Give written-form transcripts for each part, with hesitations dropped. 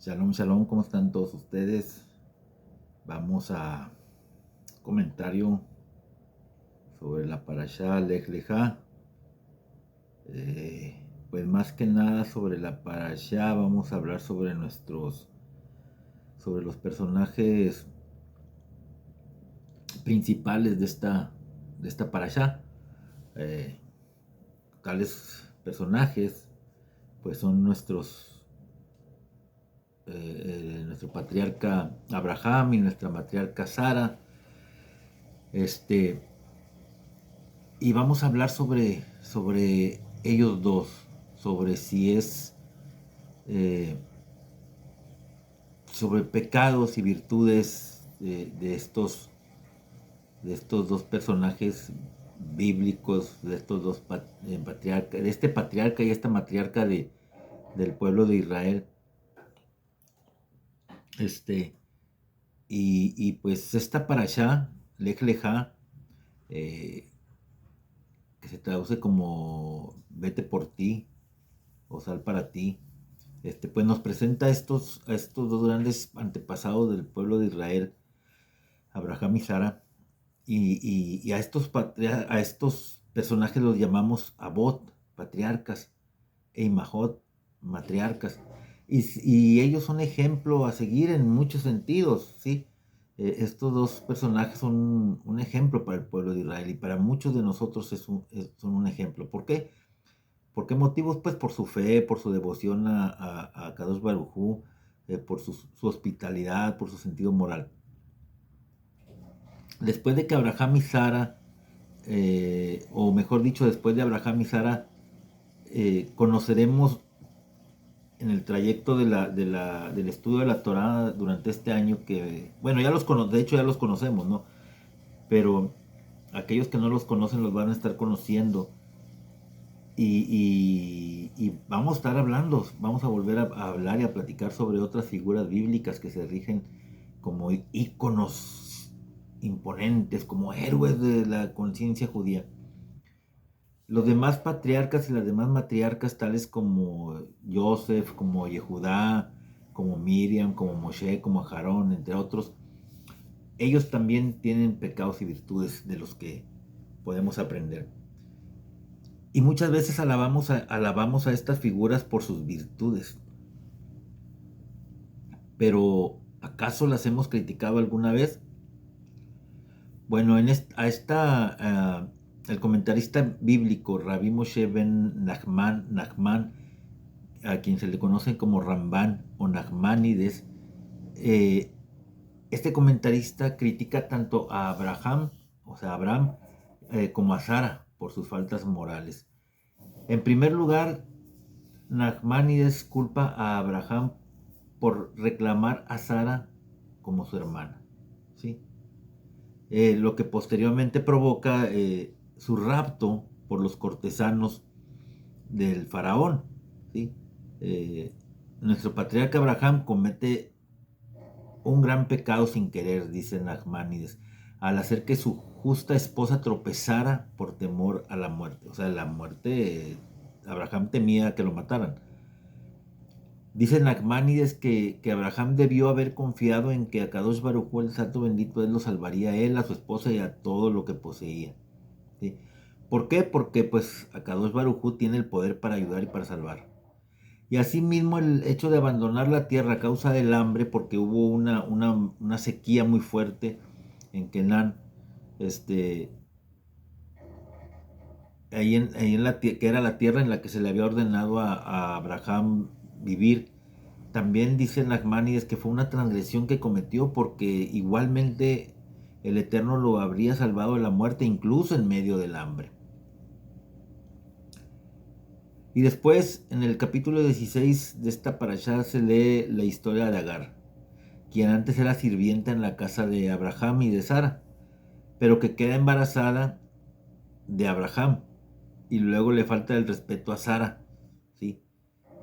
Shalom, shalom, ¿cómo están todos ustedes? Vamos a comentario sobre la parashá Lej Lejá. Pues más que nada sobre la parashá vamos a hablar sobre sobre los personajes principales de esta parashá. Eh, Tales personajes pues son nuestro patriarca Abraham y nuestra matriarca Sara. Este, y vamos a hablar sobre ellos dos, sobre si es, eh, sobre pecados y virtudes de estos dos personajes bíblicos, de estos dos patriarcas, de este patriarca y esta matriarca del pueblo de Israel. Este, y pues esta parashá, Lej Lejá, eh, que se traduce como vete por ti o sal para ti, pues nos presenta a estos dos grandes antepasados del pueblo de Israel, Abraham y Sara, y a estos personajes los llamamos Abot, patriarcas, e Imahot, matriarcas, y ellos son ejemplo a seguir en muchos sentidos, ¿sí? Estos dos personajes son un ejemplo para el pueblo de Israel y para muchos de nosotros son un ejemplo. ¿Por qué? ¿Por qué motivos? Pues por su fe, por su devoción a Kadosh Baruj Hu, por su hospitalidad, por su sentido moral. Después de que Abraham y Sara, o mejor dicho, después de Abraham y Sara, conoceremos en el trayecto del estudio de la Torah durante este año que, bueno, de hecho ya los conocemos, ¿no? Pero aquellos que no los conocen los van a estar conociendo. Y vamos a estar hablando, vamos a volver a hablar y a platicar sobre otras figuras bíblicas que se rigen como íconos imponentes, como héroes de la conciencia judía. Los demás patriarcas y las demás matriarcas, tales como Joseph, como Yehudá, como Miriam, como Moshe, como Aarón, entre otros, ellos también tienen pecados y virtudes de los que podemos aprender. Y muchas veces alabamos a estas figuras por sus virtudes. Pero ¿acaso las hemos criticado alguna vez? Bueno, el comentarista bíblico Rabbi Moshe ben Nachman, a quien se le conoce como Ramban o Nachmanides, eh, este comentarista critica tanto a Abraham, o sea, Abraham, como a Sara por sus faltas morales. En primer lugar, Nachmanides culpa a Abraham por reclamar a Sara como su hermana, ¿sí? Lo que posteriormente provoca su rapto por los cortesanos del faraón, ¿sí? Eh, Nuestro patriarca Abraham comete un gran pecado sin querer, dice Nachmanides, al hacer que su justa esposa tropezara por temor a la muerte. O sea, la muerte, Abraham temía que lo mataran. Dice Nachmanides que Abraham debió haber confiado en que a Kadosh Baruj Hu, el Santo Bendito, él lo salvaría a él, a su esposa y a todo lo que poseía, ¿sí? ¿Por qué? Porque pues Kadosh Baruj Hu tiene el poder para ayudar y para salvar. Y asimismo el hecho de abandonar la tierra a causa del hambre, porque hubo una sequía muy fuerte en Canaán, este, que era la tierra en la que se le había ordenado a Abraham vivir. También dice Nachmanides que fue una transgresión que cometió porque igualmente el Eterno lo habría salvado de la muerte incluso en medio del hambre. Y después, en el capítulo 16 de esta parashá se lee la historia de Agar, quien antes era sirvienta en la casa de Abraham y de Sara, pero que queda embarazada de Abraham y luego le falta el respeto a Sara, ¿sí?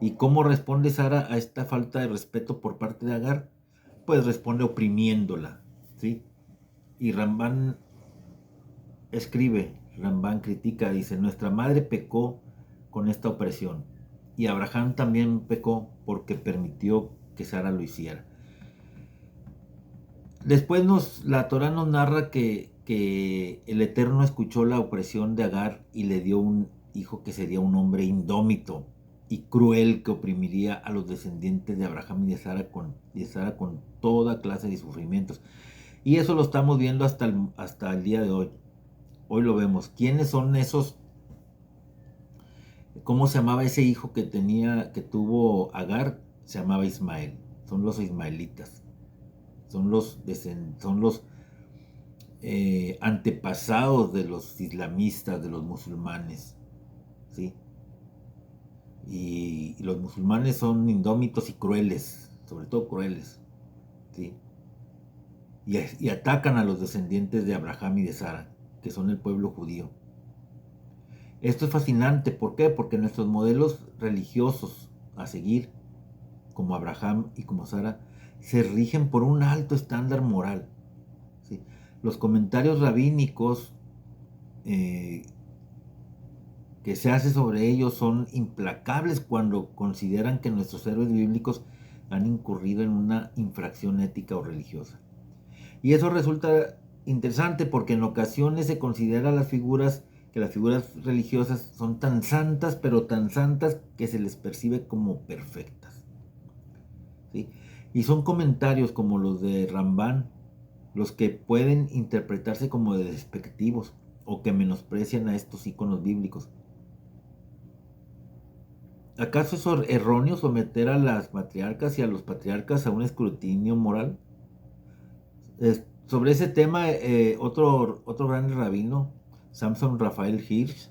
¿Y cómo responde Sara a esta falta de respeto por parte de Agar? Pues responde oprimiéndola, ¿sí? Y Ramban critica, dice, nuestra madre pecó con esta opresión y Abraham también pecó porque permitió que Sara lo hiciera. Después la Torá nos narra que el Eterno escuchó la opresión de Agar y le dio un hijo que sería un hombre indómito y cruel que oprimiría a los descendientes de Abraham y de Sara con toda clase de sufrimientos. Y eso lo estamos viendo hasta el día de hoy. Hoy lo vemos. ¿Quiénes son esos? ¿Cómo se llamaba ese hijo que tuvo Agar? Se llamaba Ismael. Son los ismaelitas. Son los antepasados de los islamistas, de los musulmanes, ¿sí? Y los musulmanes son indómitos y crueles, sobre todo crueles, ¿sí? Y atacan a los descendientes de Abraham y de Sara, que son el pueblo judío. Esto es fascinante, ¿por qué? Porque nuestros modelos religiosos a seguir, como Abraham y como Sara, se rigen por un alto estándar moral, ¿sí? Los comentarios rabínicos que se hace sobre ellos son implacables cuando consideran que nuestros héroes bíblicos han incurrido en una infracción ética o religiosa. Y eso resulta interesante porque en ocasiones se considera que las figuras religiosas son tan santas, pero tan santas que se les percibe como perfectas, ¿sí? Y son comentarios como los de Rambán los que pueden interpretarse como despectivos o que menosprecian a estos íconos bíblicos. ¿Acaso es erróneo someter a las matriarcas y a los patriarcas a un escrutinio moral? Sobre ese tema, otro gran rabino, Samson Raphael Hirsch,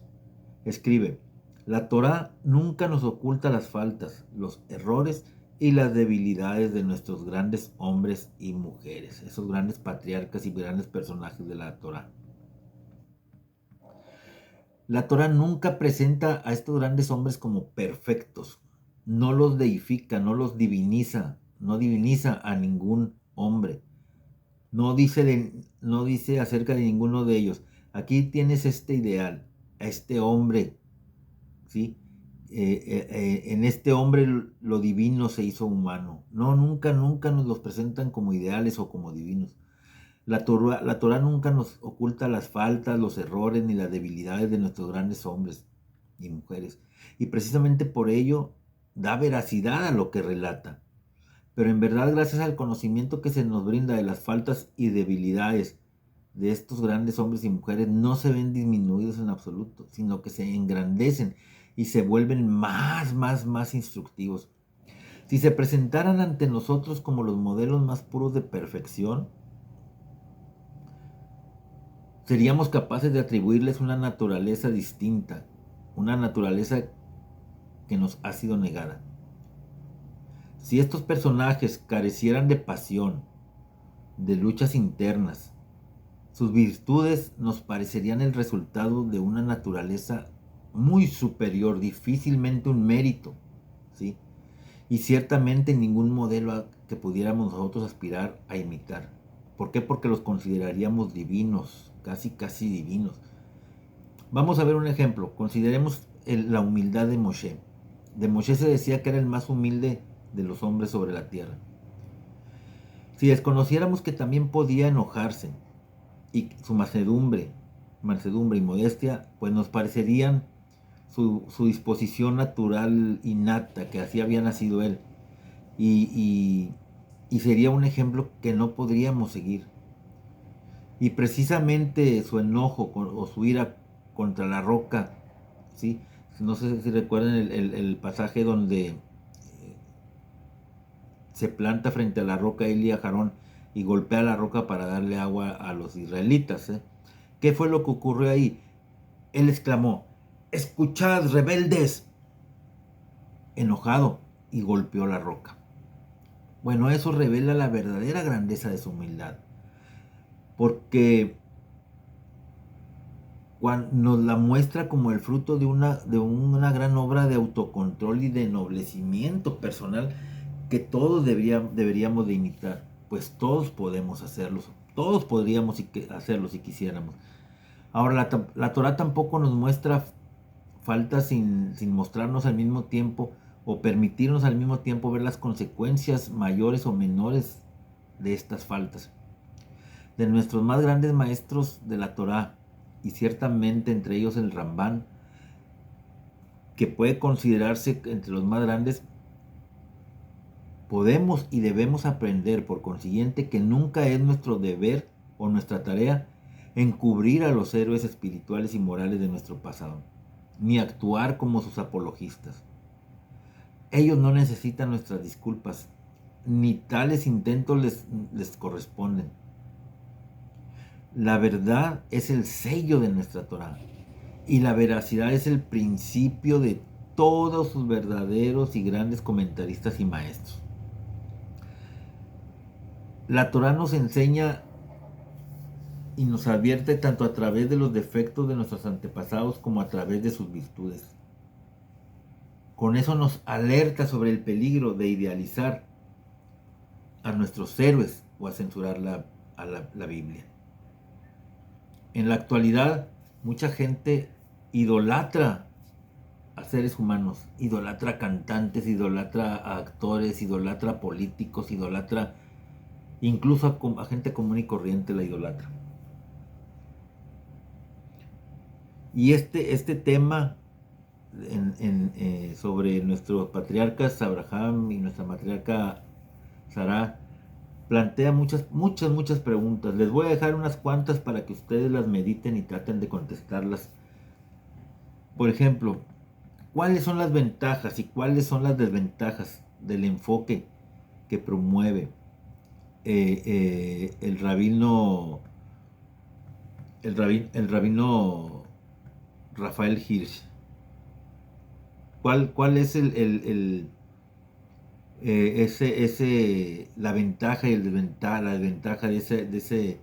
escribe: la Torá nunca nos oculta las faltas, los errores y las debilidades de nuestros grandes hombres y mujeres, esos grandes patriarcas y grandes personajes de la Torá. La Torá nunca presenta a estos grandes hombres como perfectos, no los deifica, no los diviniza, no diviniza a ningún hombre, no dice acerca de ninguno de ellos: aquí tienes este ideal, a este hombre, ¿sí? En este hombre lo divino se hizo humano. No, nunca nos los presentan como ideales o como divinos. La Torá nunca nos oculta las faltas, los errores ni las debilidades de nuestros grandes hombres y mujeres. Y precisamente por ello da veracidad a lo que relata. Pero en verdad, gracias al conocimiento que se nos brinda de las faltas y debilidades de estos grandes hombres y mujeres, no se ven disminuidos en absoluto, sino que se engrandecen y se vuelven más instructivos. Si se presentaran ante nosotros como los modelos más puros de perfección, seríamos capaces de atribuirles una naturaleza distinta, una naturaleza que nos ha sido negada. Si estos personajes carecieran de pasión, de luchas internas, sus virtudes nos parecerían el resultado de una naturaleza muy superior, difícilmente un mérito, ¿sí? Y ciertamente ningún modelo que pudiéramos nosotros aspirar a imitar. ¿Por qué? Porque los consideraríamos divinos, casi divinos. Vamos a ver un ejemplo. Consideremos la humildad de Moshe. De Moshe se decía que era el más humilde de los hombres sobre la tierra. Si desconociéramos que también podía enojarse, y su mansedumbre y modestia, pues nos parecerían su disposición natural innata, que así había nacido él, y sería un ejemplo que no podríamos seguir. Y precisamente su enojo o su ira contra la roca, ¿sí? No sé si recuerdan el pasaje donde se planta frente a la roca él y a Aarón y golpea la roca para darle agua a los israelitas, ¿eh? ¿Qué fue lo que ocurrió ahí? Él exclamó: escuchad, rebeldes, enojado, y golpeó la roca. Bueno, eso revela la verdadera grandeza de su humildad, porque nos la muestra como el fruto de una gran obra de autocontrol y de ennoblecimiento personal que todos deberíamos de imitar, pues todos podemos hacerlos, todos podríamos hacerlo si quisiéramos. Ahora, la Torá tampoco nos muestra faltas sin mostrarnos al mismo tiempo o permitirnos al mismo tiempo ver las consecuencias mayores o menores de estas faltas. De nuestros más grandes maestros de la Torá, y ciertamente entre ellos el Rambán, que puede considerarse entre los más grandes, podemos y debemos aprender, por consiguiente, que nunca es nuestro deber o nuestra tarea encubrir a los héroes espirituales y morales de nuestro pasado, ni actuar como sus apologistas. Ellos no necesitan nuestras disculpas, ni tales intentos les corresponden. La verdad es el sello de nuestra Torá, y la veracidad es el principio de todos sus verdaderos y grandes comentaristas y maestros. La Torá nos enseña y nos advierte tanto a través de los defectos de nuestros antepasados como a través de sus virtudes. Con eso nos alerta sobre el peligro de idealizar a nuestros héroes o a censurar la Biblia. En la actualidad, mucha gente idolatra a seres humanos, idolatra a cantantes, idolatra a actores, idolatra a políticos, idolatra incluso a gente común y corriente, la idolatra. Y este tema sobre nuestros patriarcas Abraham y nuestra matriarca Sarah plantea muchas preguntas. Les voy a dejar unas cuantas para que ustedes las mediten y traten de contestarlas. Por ejemplo, ¿cuáles son las ventajas y cuáles son las desventajas del enfoque que promueve el rabino Rafael Hirsch? ¿Cuál es la ventaja y la desventaja de ese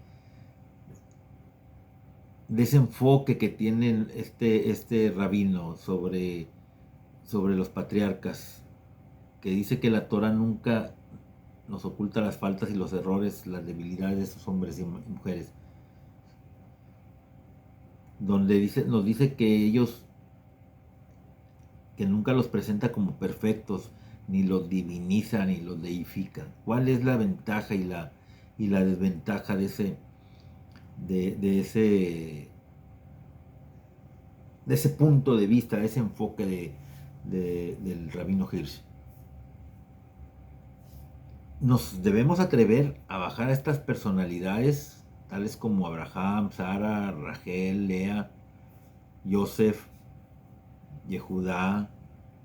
enfoque que tiene este rabino sobre los patriarcas, que dice que la Torah nunca nos oculta las faltas y los errores, las debilidades de esos hombres y mujeres, donde nos dice que nunca los presenta como perfectos, ni los diviniza, ni los deifica? ¿Cuál es la ventaja y la desventaja de ese punto de vista, de ese enfoque del rabino Hirsch? Nos debemos atrever a bajar a estas personalidades, tales como Abraham, Sara, Rachel, Lea, Joseph, Yehudá,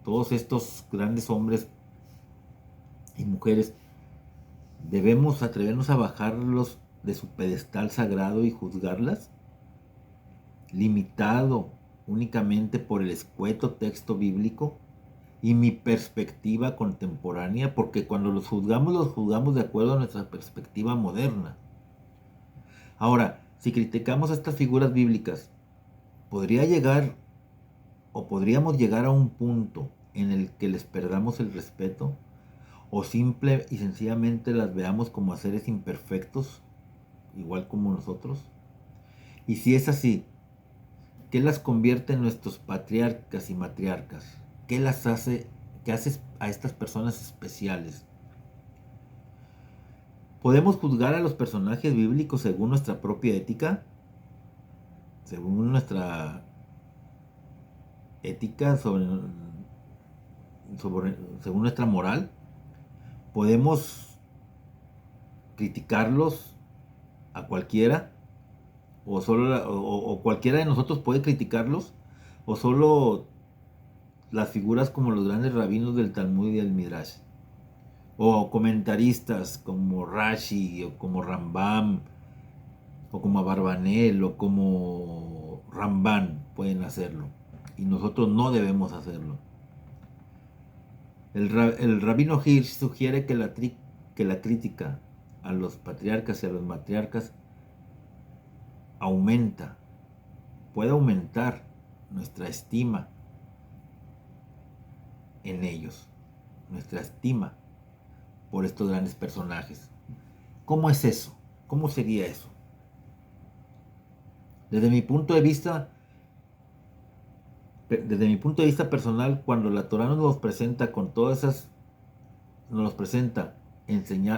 todos estos grandes hombres y mujeres. ¿Debemos atrevernos a bajarlos de su pedestal sagrado y juzgarlas, limitado únicamente por el escueto texto bíblico y mi perspectiva contemporánea? Porque cuando los juzgamos de acuerdo a nuestra perspectiva moderna. Ahora, si criticamos a estas figuras bíblicas, podríamos llegar a un punto en el que les perdamos el respeto, o simple y sencillamente las veamos como seres imperfectos, igual como nosotros. Y si es así, ¿qué las convierte en nuestros patriarcas y matriarcas? ¿Qué hace a estas personas especiales? ¿Podemos juzgar a los personajes bíblicos según nuestra propia ética? Según nuestra ética, según nuestra moral. ¿Podemos criticarlos a cualquiera? ¿O cualquiera de nosotros puede criticarlos? ¿O solo las figuras como los grandes rabinos del Talmud y del Midrash? ¿O comentaristas como Rashi, o como Rambam, o como Abarbanel, o como Ramban pueden hacerlo? Y nosotros no debemos hacerlo. El rabino Hirsch sugiere que la crítica a los patriarcas y a los matriarcas puede aumentar nuestra estima en ellos, nuestra estima por estos grandes personajes. ¿Cómo es eso? ¿Cómo sería eso? Desde mi punto de vista, Desde mi punto de vista personal, cuando la Torah nos los presenta con todas esas, nos los presenta,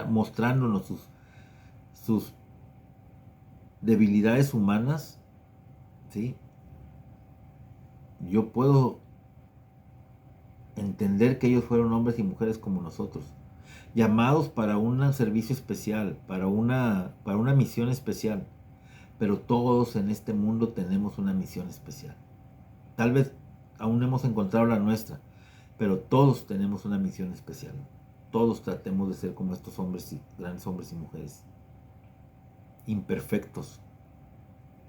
mostrándonos sus debilidades humanas, ¿sí? Yo puedo entender que ellos fueron hombres y mujeres como nosotros, llamados para un servicio especial, para una misión especial, pero todos en este mundo tenemos una misión especial. Tal vez aún no hemos encontrado la nuestra, pero todos tenemos una misión especial. Todos tratemos de ser como estos hombres y grandes hombres y mujeres, imperfectos,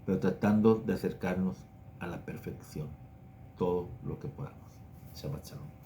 pero tratando de acercarnos a la perfección, todo lo que podamos. Shabbat Shalom.